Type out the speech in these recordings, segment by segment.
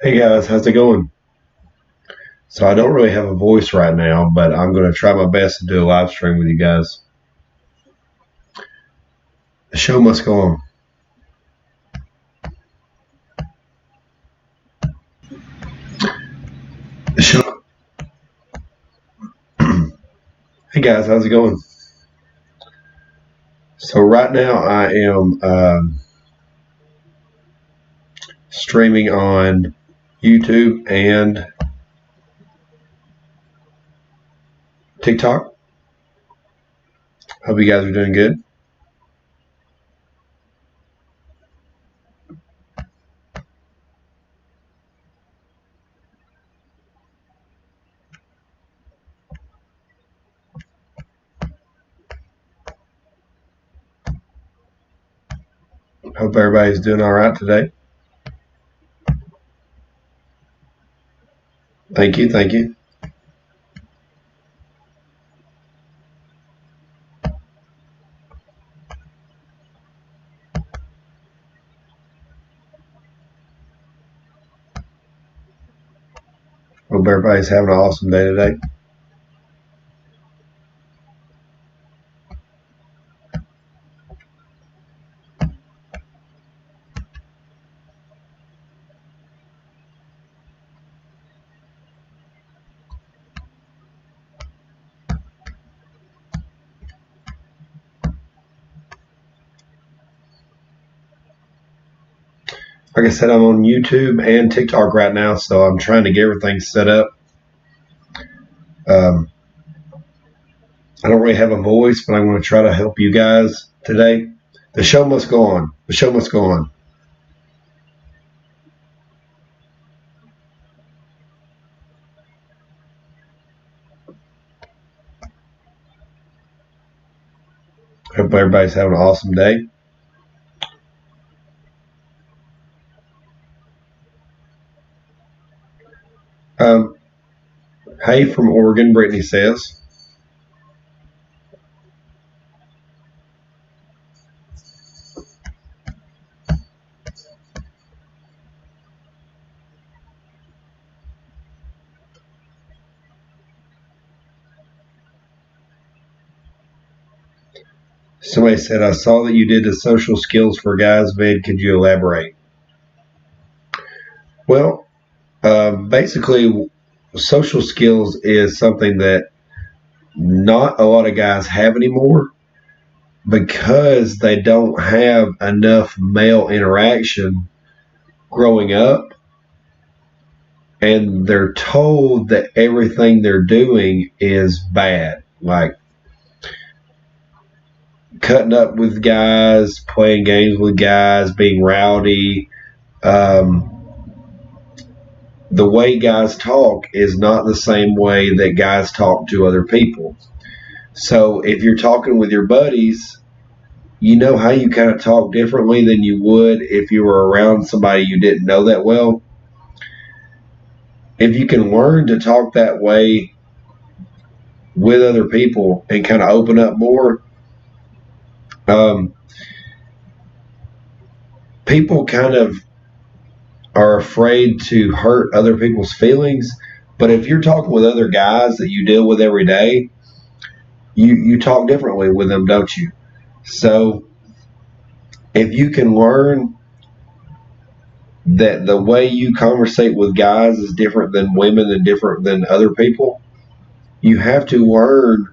Hey guys, how's it going? So I don't really have a voice right now, but I'm going to try my best to do a live stream with you guys. The show must go on. The show. Hey guys, how's it going? So right now I am streaming on YouTube and TikTok. Hope you guys are doing good. Hope everybody's doing all right today. Thank you, thank you. Hope everybody's having an awesome day today. Like I said, I'm on YouTube and TikTok right now, so I'm trying to get everything set up. I don't really have a voice, but I'm going to try to help you guys today. The show must go on. The show must go on. Hope everybody's having an awesome day. Hey from Oregon, Brittany says. Somebody said, I saw that you did the social skills for guys vid. Could you elaborate? Well, basically, social skills is something that not a lot of guys have anymore because they don't have enough male interaction growing up, and they're told that everything they're doing is bad, like cutting up with guys, playing games with guys, being rowdy. The way guys talk is not the same way that guys talk to other people. So if you're talking with your buddies, you know how you kind of talk differently than you would if you were around somebody you didn't know that well. If you can learn to talk that way with other people and kind of open up more, people kind of are afraid to hurt other people's feelings. But if you're talking with other guys that you deal with every day, you talk differently with them, don't you? So if you can learn that the way you conversate with guys is different than women and different than other people, You have to learn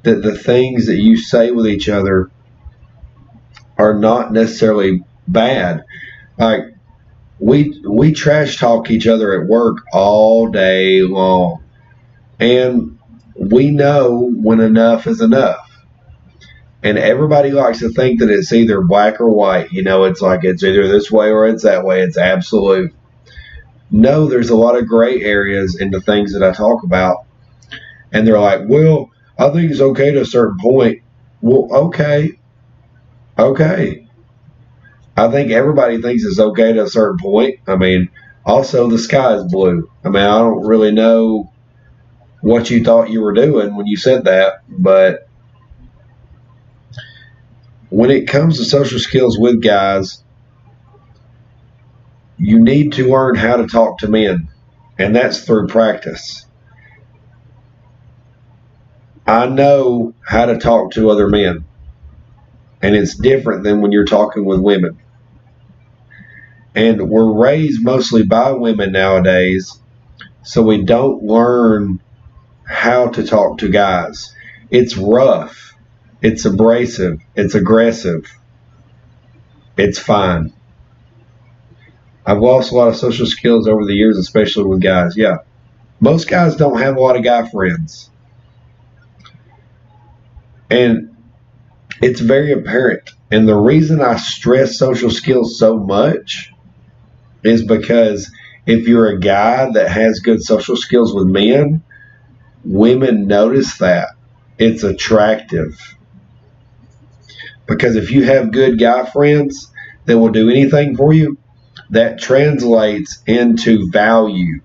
that the things that you say with each other are not necessarily bad. Like we trash talk each other at work all day long, and we know when enough is enough. And everybody likes to think that it's either black or white. It's like it's either this way or it's that way. It's absolute. No, there's a lot of gray areas in the things that I talk about. And they're like, well, I think it's okay to a certain point. Well, okay. Okay. I think everybody thinks it's okay to a certain point. I mean, also the sky is blue. I mean, I don't really know what you thought you were doing when you said that, but when it comes to social skills with guys, you need to learn how to talk to men, and that's through practice. I know how to talk to other men, and it's different than when you're talking with women. And we're raised mostly by women nowadays, so we don't learn how to talk to guys. It's rough, it's abrasive, it's aggressive, it's fine. I've lost a lot of social skills over the years, especially with guys. Yeah. Most guys don't have a lot of guy friends. And it's very apparent. And the reason I stress social skills so much is because if you're a guy that has good social skills with men, women notice that. It's attractive. Because if you have good guy friends that will do anything for you, that translates into value.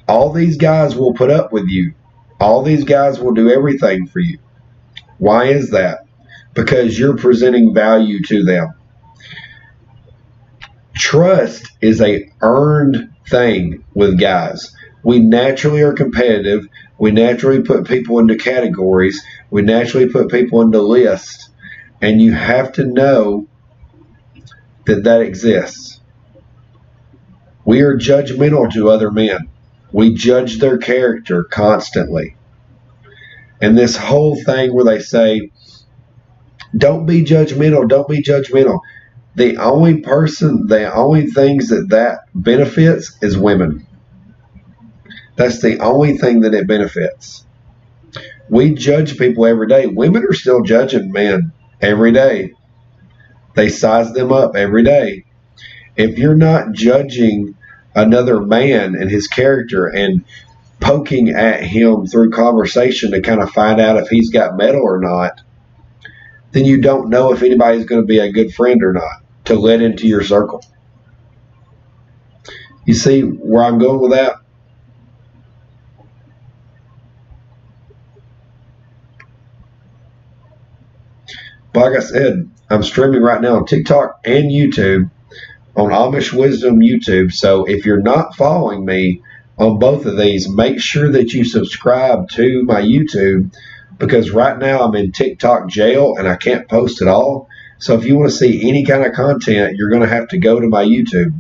All these guys will put up with you. All these guys will do everything for you. Why is that? Because you're presenting value to them. Trust is a earned thing with guys. We naturally are competitive. We naturally put people into categories. We naturally put people into lists. And you have to know that exists. We are judgmental to other men. We judge their character constantly. And this whole thing where they say, don't be judgmental, don't be judgmental. The only things that benefits is women. That's the only thing that it benefits. We judge people every day. Women are still judging men every day. They size them up every day. If you're not judging another man and his character and poking at him through conversation to kind of find out if he's got metal or not, then you don't know if anybody's going to be a good friend or not to let into your circle. You see where I'm going with that? But like I said, I'm streaming right now on TikTok and YouTube, on Amish Wisdom YouTube. So if you're not following me on both of these, make sure that you subscribe to my YouTube, because right now I'm in TikTok jail and I can't post at all. So if you want to see any kind of content, you're going to have to go to my YouTube.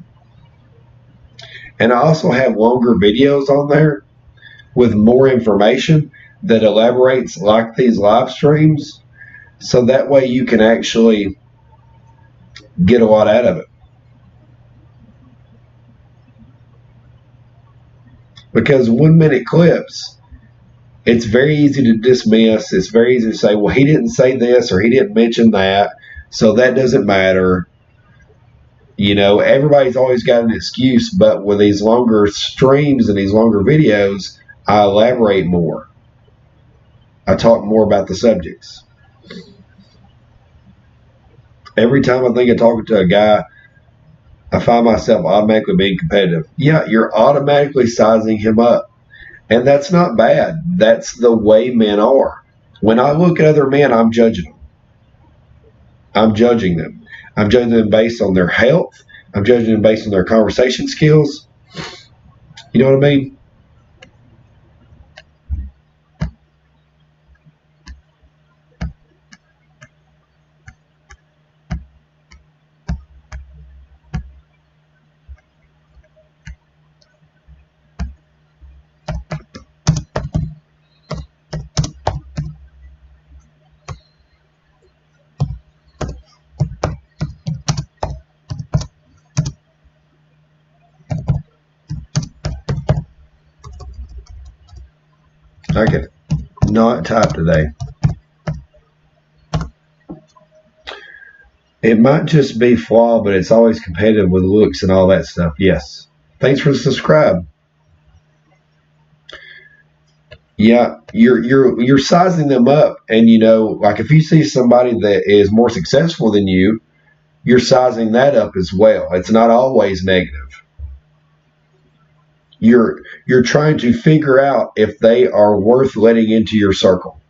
And I also have longer videos on there with more information that elaborates like these live streams. So that way you can actually get a lot out of it. Because 1 minute clips, it's very easy to dismiss. It's very easy to say, well, he didn't say this or he didn't mention that, so that doesn't matter. Everybody's always got an excuse, but with these longer streams and these longer videos, I elaborate more. I talk more about the subjects. Every time I think of talking to a guy, I find myself automatically being competitive. Yeah, you're automatically sizing him up. And that's not bad. That's the way men are. When I look at other men, I'm judging them. I'm judging them. I'm judging them based on their health. I'm judging them based on their conversation skills. You know what I mean? I could not type today. It might just be flawed, but it's always competitive with looks and all that stuff. Yes. Thanks for the subscribe. Yeah, you're sizing them up, and like if you see somebody that is more successful than you, you're sizing that up as well. It's not always negative. You're trying to figure out if they are worth letting into your circle.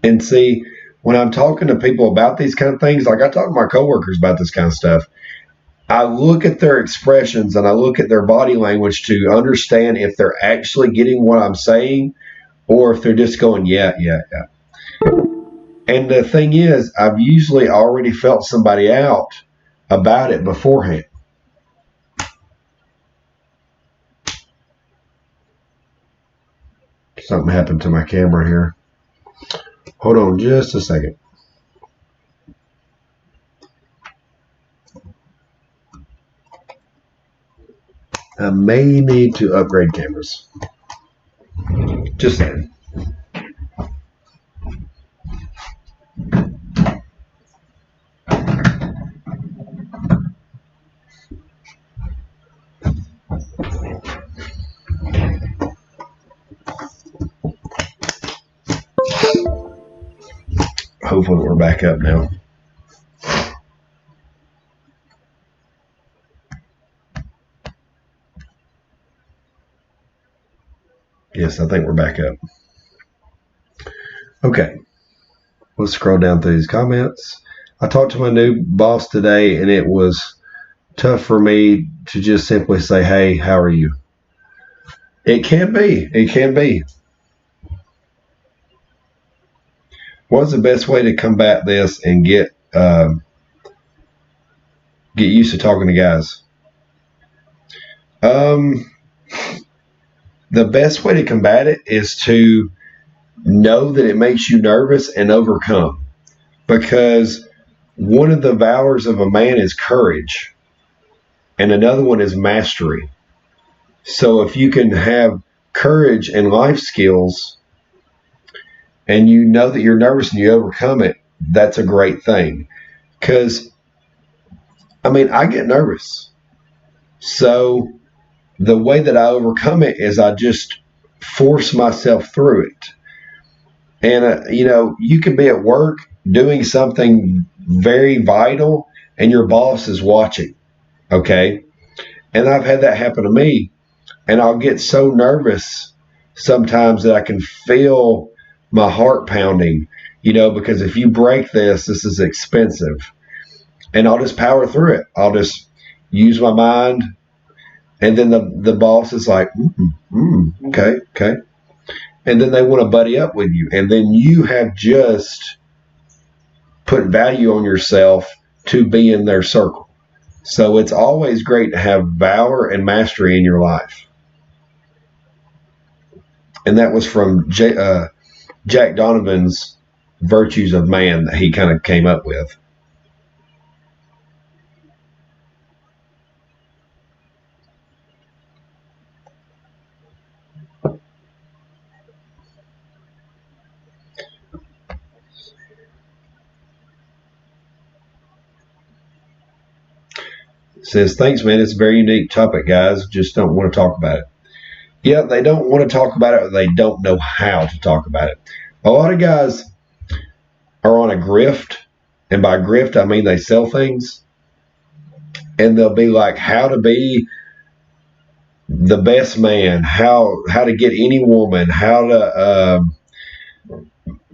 And see, when I'm talking to people about these kind of things, like I talk to my coworkers about this kind of stuff, I look at their expressions and I look at their body language to understand if they're actually getting what I'm saying or if they're just going, yeah. And the thing is, I've usually already felt somebody out about it beforehand. Something happened to my camera here. Hold on just a second. I may need to upgrade cameras. Just saying. Hopefully we're back up now. Yes, I think we're back up. Okay. Let's scroll down through these comments. I talked to my new boss today, and it was tough for me to just simply say, hey, how are you? It can be. It can be. What's the best way to combat this and get used to talking to guys? The best way to combat it is to know that it makes you nervous and overcome. Because one of the valors of a man is courage, and another one is mastery. So if you can have courage and life skills, and you know that you're nervous and you overcome it, that's a great thing. Because, I get nervous. So the way that I overcome it is I just force myself through it. And, you can be at work doing something very vital and your boss is watching. Okay. And I've had that happen to me. And I'll get so nervous sometimes that I can feel my heart pounding, because if you break this is expensive. And I'll just power through it. I'll just use my mind. And then the boss is like, okay. And then they want to buddy up with you. And then you have just put value on yourself to be in their circle. So it's always great to have valor and mastery in your life. And that was from Jack Donovan's Virtues of Man that he kind of came up with. It says, thanks, man. It's a very unique topic, guys. Just don't want to talk about it. Yeah, they don't want to talk about it, or they don't know how to talk about it. A lot of guys are on a grift, and by grift I mean they sell things, and they'll be like, how to be the best man, how to get any woman, how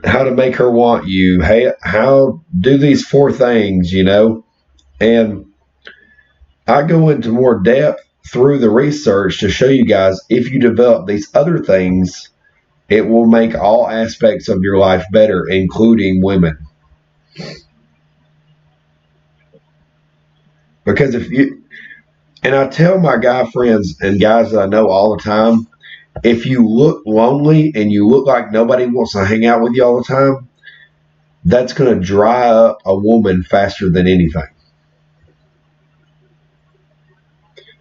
to make her want you, how do these 4 things, and I go into more depth through the research to show you guys if you develop these other things, it will make all aspects of your life better, including women. Because and I tell my guy friends and guys that I know all the time, if you look lonely and you look like nobody wants to hang out with you all the time, that's going to dry up a woman faster than anything.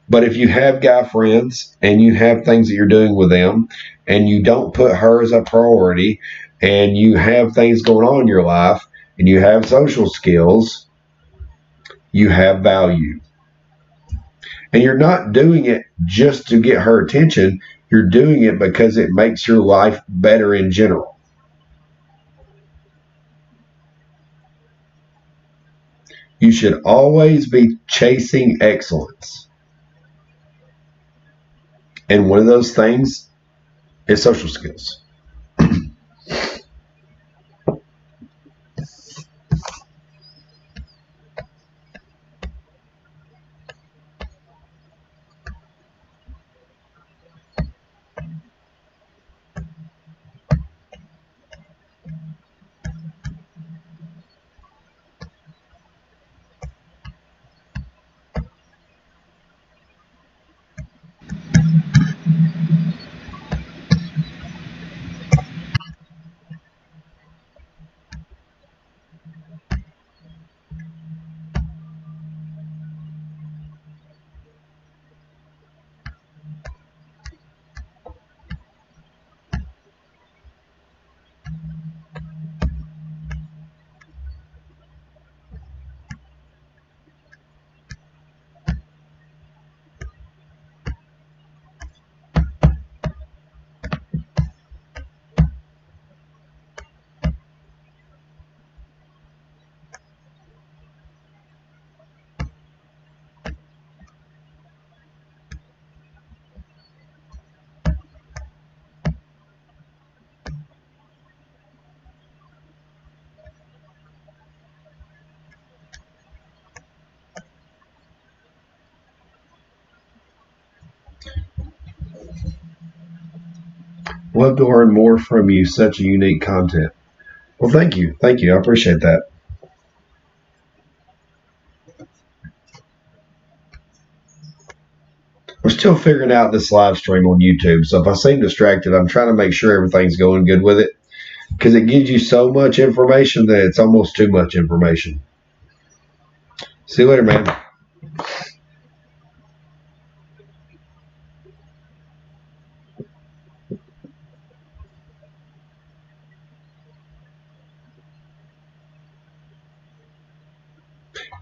But if you have guy friends and you have things that you're doing with them and you don't put her as a priority and you have things going on in your life and you have social skills, you have value. And you're not doing it just to get her attention. You're doing it because it makes your life better in general. You should always be chasing excellence. And one of those things is social skills. Love to learn more from you. Such a unique content. Well, thank you. Thank you. I appreciate that. We're still figuring out this live stream on YouTube. So if I seem distracted, I'm trying to make sure everything's going good with it because it gives you so much information that it's almost too much information. See you later, man.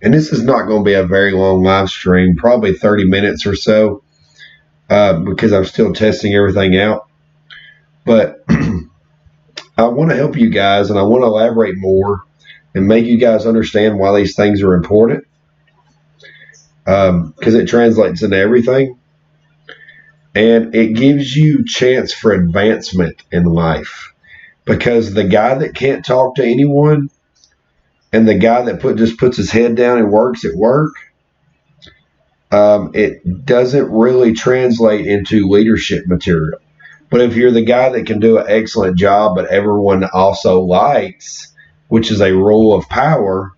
And this is not going to be a very long live stream, probably 30 minutes or so, because I'm still testing everything out. But I want to help you guys, and I want to elaborate more and make you guys understand why these things are important, because it translates into everything. And it gives you chance for advancement in life. Because the guy that can't talk to anyone and the guy that just puts his head down and works at work, it doesn't really translate into leadership material. But if you're the guy that can do an excellent job, but everyone also likes, which is a rule of power,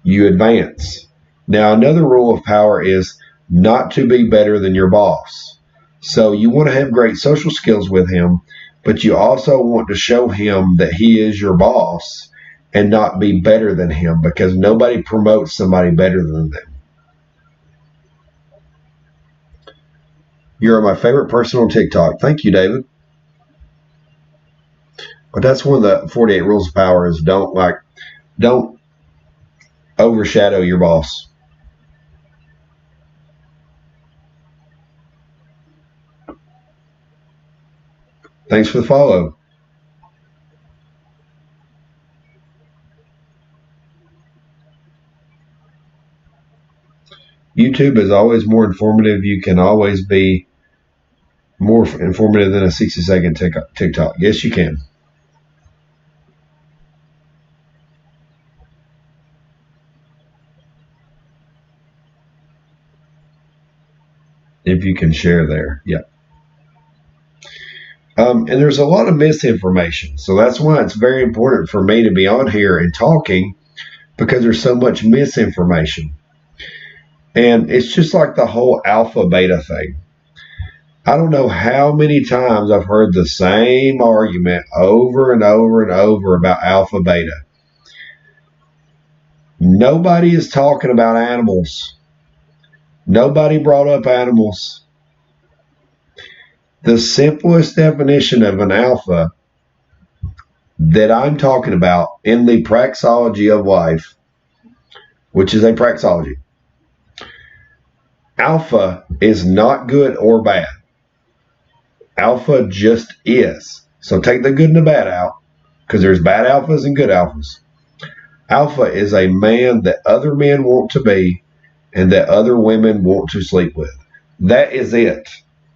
you advance. Now, another rule of power is not to be better than your boss. So you want to have great social skills with him, but you also want to show him that he is your boss and not be better than him, because nobody promotes somebody better than them. You're my favorite person on TikTok. Thank you, David. But that's one of the 48 rules of power is don't overshadow your boss. Thanks for the follow. YouTube is always more informative. You can always be more informative than a 60-second TikTok. Yes, you can. If you can share there. Yeah. And there's a lot of misinformation. So that's why it's very important for me to be on here and talking, because there's so much misinformation. And it's just like the whole alpha beta thing. I don't know how many times I've heard the same argument over and over and over about alpha beta. Nobody is talking about animals. Nobody brought up animals. The simplest definition of an alpha that I'm talking about in the praxeology of life, which is a praxeology, alpha is not good or bad. Alpha just is. So take the good and the bad out, because there's bad alphas and good alphas. Alpha is a man that other men want to be and that other women want to sleep with. That is it.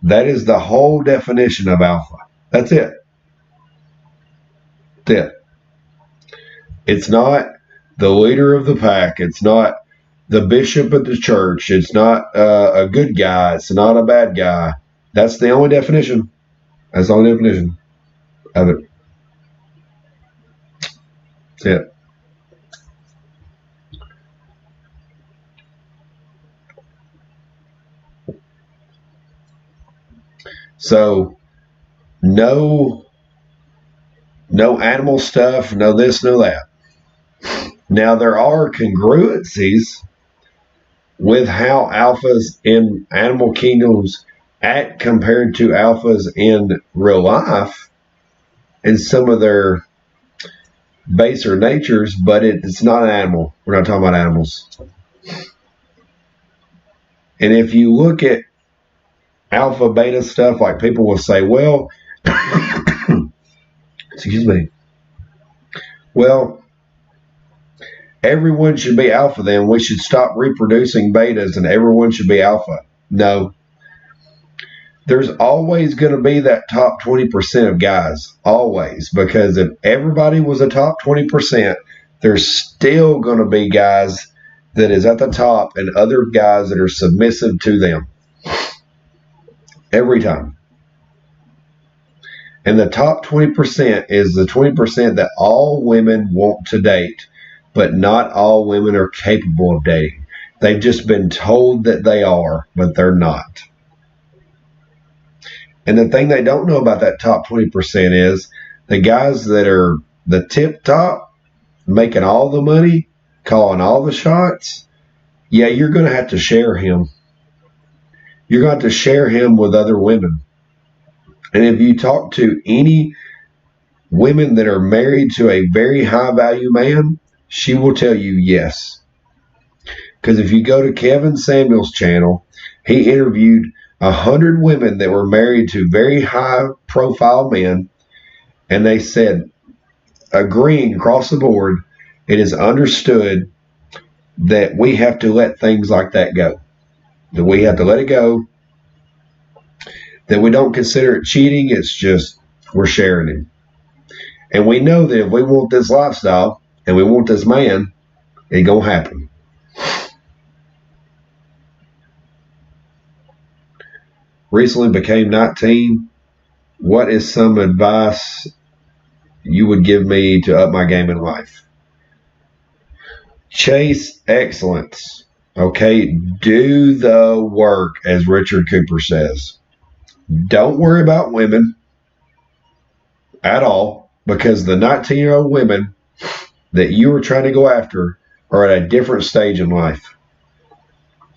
That is the whole definition of alpha. That's it. That's it. It's not the leader of the pack. It's not the bishop of the church. It's not a good guy. It's not a bad guy. That's the only definition. That's the only definition of it. That's it. So no animal stuff, no this, no that. Now there are congruencies with how alphas in animal kingdoms act compared to alphas in real life and some of their baser natures, but it's not an animal. We're not talking about animals. And if you look at alpha beta stuff, like people will say, well, excuse me, well, everyone should be alpha then. We should stop reproducing betas and everyone should be alpha. No. There's always going to be that top 20% of guys. Always. Because if everybody was a top 20%, there's still going to be guys that is at the top and other guys that are submissive to them. Every time. And the top 20% is the 20% that all women want to date, but not all women are capable of dating. They've just been told that they are, but they're not. And the thing they don't know about that top 20% is the guys that are the tip top, making all the money, calling all the shots, yeah, you're going to have to share him. You're going to have to share him with other women. And if you talk to any women that are married to a very high value man, she will tell you yes. Because if you go to Kevin Samuel's channel, he interviewed 100 women that were married to very high profile men, and they said, agreeing across the board, it is understood that we have to let things like that go. That we have to let it go. That we don't consider it cheating. It's just we're sharing it. And we know that if we want this lifestyle and we want this man, it's going to happen. Recently became 19. What is some advice you would give me to up my game in life? Chase excellence. Okay, do the work, as Richard Cooper says. Don't worry about women at all, because the 19-year-old women that you are trying to go after are at a different stage in life.